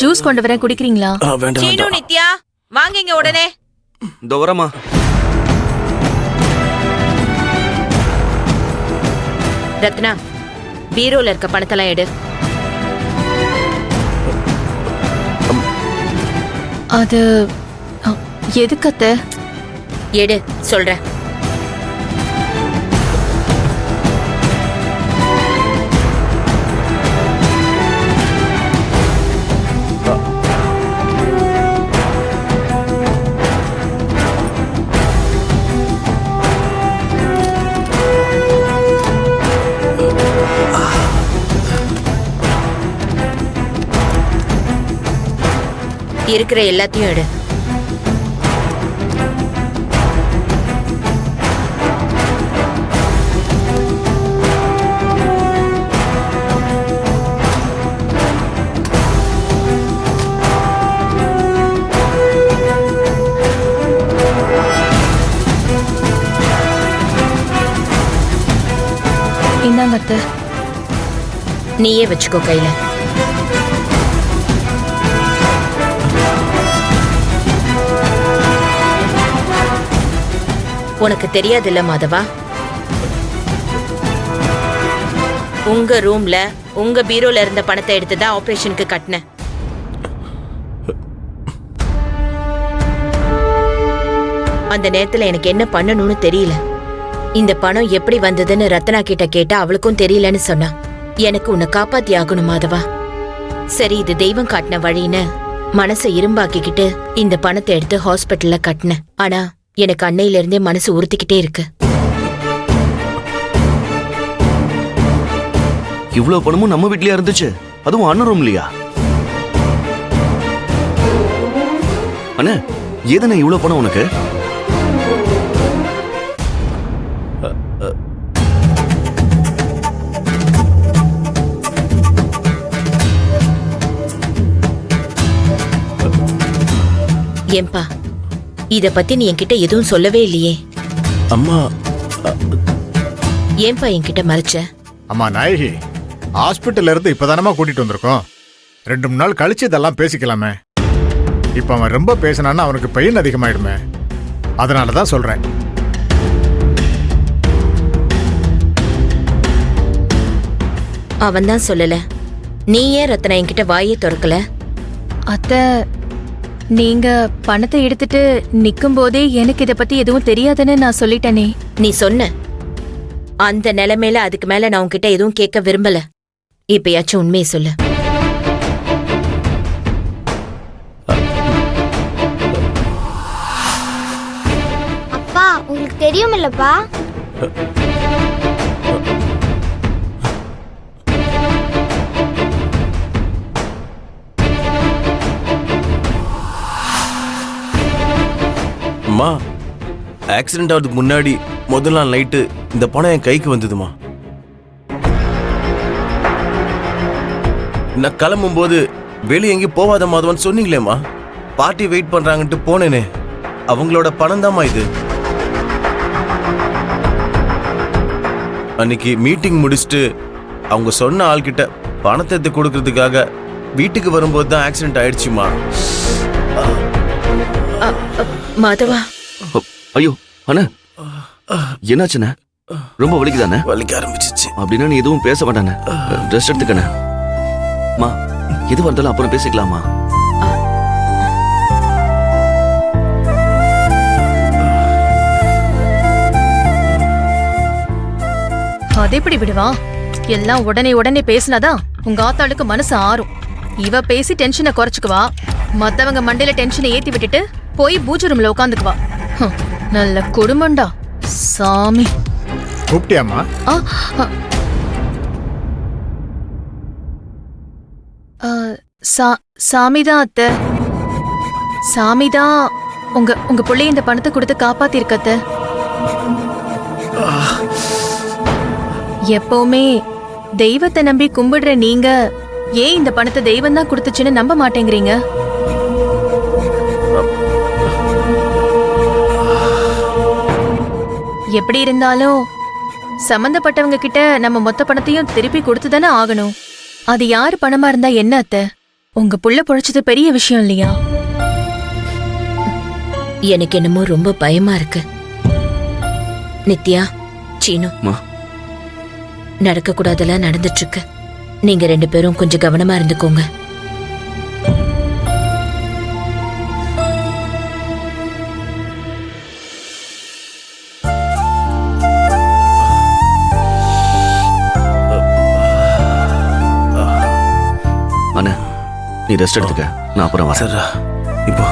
Juice கொண்டு வரேன், குடிக்கிறீங்களா? சீனு, நித்யா வாங்கிங்க உடனே. இதோ வரமா. ரத்னா, பீரோல இருக்க பணத்தெல்லாம் எடு. அது எதுக்கு அத்தை? எடு சொல்றேன். இருக்கிற எல்லாத்தையும் எடு. இந்தாங்க அத்தை. நீயே வச்சுக்கோ கையில. உனக்கு தெரியாதுல்ல மாதவா, உங்க ரூம்ல உங்க பீரோல இருந்த பணத்தை எடுத்துதான் ஆபரேஷனுக்கு கட்டினேன். அந்த நேரத்துல எனக்கு என்ன பண்ணணும்னு தெரியல. இந்த பணம் எப்படி வந்ததுன்னு ரத்னா கிட்ட கேட்டா அவளுக்கும் தெரியலன்னு சொன்னா. எனக்கு உன்னை காப்பாத்தி ஆகணும் மாதவா. சரி, இது தெய்வம் காட்டின வழின்னு மனசை இரும்பாக்கிக்கிட்டு இந்த பணத்தை எடுத்து ஹாஸ்பிட்டல்ல கட்டினேன். ஆனா எனக்கு அன்னையில இருந்தே மனசு உறுத்திக்கிட்டே இருக்கு. இவ்வளவு பணமும் நம்ம வீட்லயா இருந்துச்சு, அதுவும் அண்ணன் ரூம்லயா? அண்ணே, ஏதன இவ்வளவு பணம் உனக்கு? ஏன்பா, இத பத்தி நீ என்கிட்ட எதுவும் சொல்லவே இல்லையே? அம்மா. ஏன்பா என்கிட்ட மறைச்ச? அம்மா நாயகி, ஹாஸ்பிட்டல்ல இருந்து இப்பதானமா கூட்டிட்டு வந்திருக்கோம். 2-3 நாள் கழிச்சு இதெல்லாம் பேசிக்கலாமே. இப்ப அவன் ரொம்ப பேசினான்னா அவனுக்கு பெயின் அதிகமாயிடுமே. அதனாலதான் சொல்றேன். அவன் தான் சொல்லல. நீ ஏன் ரத்னா என்கிட்ட வாயே திறக்கல? அத்தை, நீங்க பணத்தை எடுத்துட்டு நிக்கும் போதே எனக்கு இத பத்தி எதுவும் தெரியாதுன்னு நான் சொல்லிட்டேனே. நீ சொன்ன அந்த நிலைமையில அதுக்கு மேல நான் உன்கிட்ட எதுவும் கேட்க விரும்பல. இப்பயாச்சும் உண்மையை சொல்லு. அப்பா, உங்களுக்கு தெரியுமில்லப்பா? அம்மா, ஆக்சிடென்ட் ஆகிறதுக்கு முன்னாடி முதல் நாள் நைட்டு இந்த பணம் என் கைக்கு வந்ததுமா. நான் கிளம்பும் போது வெளியே எங்கேயும் போவாத மாதவன் சொன்னீங்களேம்மா, பார்ட்டி வெயிட் பண்றாங்கன்ட்டு போனேனே, அவங்களோட பணம் தாம்மா இது. அன்னைக்கு மீட்டிங் முடிச்சுட்டு அவங்க சொன்ன ஆள்கிட்ட பணத்தை எடுத்து கொடுக்கறதுக்காக வீட்டுக்கு வரும்போது தான் ஆக்சிடென்ட் ஆயிடுச்சுமா. மாதவா. ஐயோ அண்ணா, என்னாச்சுண்ணே? ரொம்ப வலிக்குதானே? வலிக்க ஆரம்பிச்சிச்சு. அப்படின்னா நீ எதுவும் பேச மாட்டானே, ரெஸ்ட் எடுத்துக்கண்ணே. மா, எது வந்தாலும் அப்புறம் பேசிக்கலாமா? அது எப்படி விடுவா? எல்லாம் உடனே உடனே பேசினாதான் உங்க ஆத்தாளுக்கு மனசு ஆறும். இவ பேசி டென்ஷனை குறைச்சுக்குவா, மத்தவங்க மண்டையில டென்ஷனை ஏத்தி விட்டுட்டு போய் பூஜை ரூம்ல உட்காந்துக்குவா. நல்ல குடும்பம்டா சாமி. கூப்பிட்டியாமா? சாமிதான் அத்தை. சாமிதான் உங்க பிள்ளை இந்த பணத்தை கொடுத்து காப்பாத்தி இருக்கத்த. எப்பவுமே தெய்வத்தை நம்பி கும்பிடுற நீங்க ஏன் இந்த பணத்தை தெய்வம் தான் கொடுத்துச்சுன்னு நம்ப மாட்டேங்கிறீங்க? எப்படி இருந்தாலும் சம்பந்தப்பட்டவங்க கிட்ட நம்ம மொத்த பணத்தையும் திருப்பி கொடுத்துதானே ஆகணும். அது யாரு பணமா இருந்தா என்ன அத்தை? உங்க புள்ள பொழைச்சது பெரிய விஷயம் இல்லையா? எனக்கு என்னமோ ரொம்ப பயமா இருக்கு. நித்யா, சீனு, மா நடக்க கூடாதெல்லாம் நடந்துட்டு இருக்கு. நீங்க 2 பேரும் கொஞ்சம் கவனமா இருந்துக்கோங்க. அண்ணா நீ ரெஸ்ட் எடுத்துக்க, நான் அப்புறம் வரேன். சரிடா இப்போ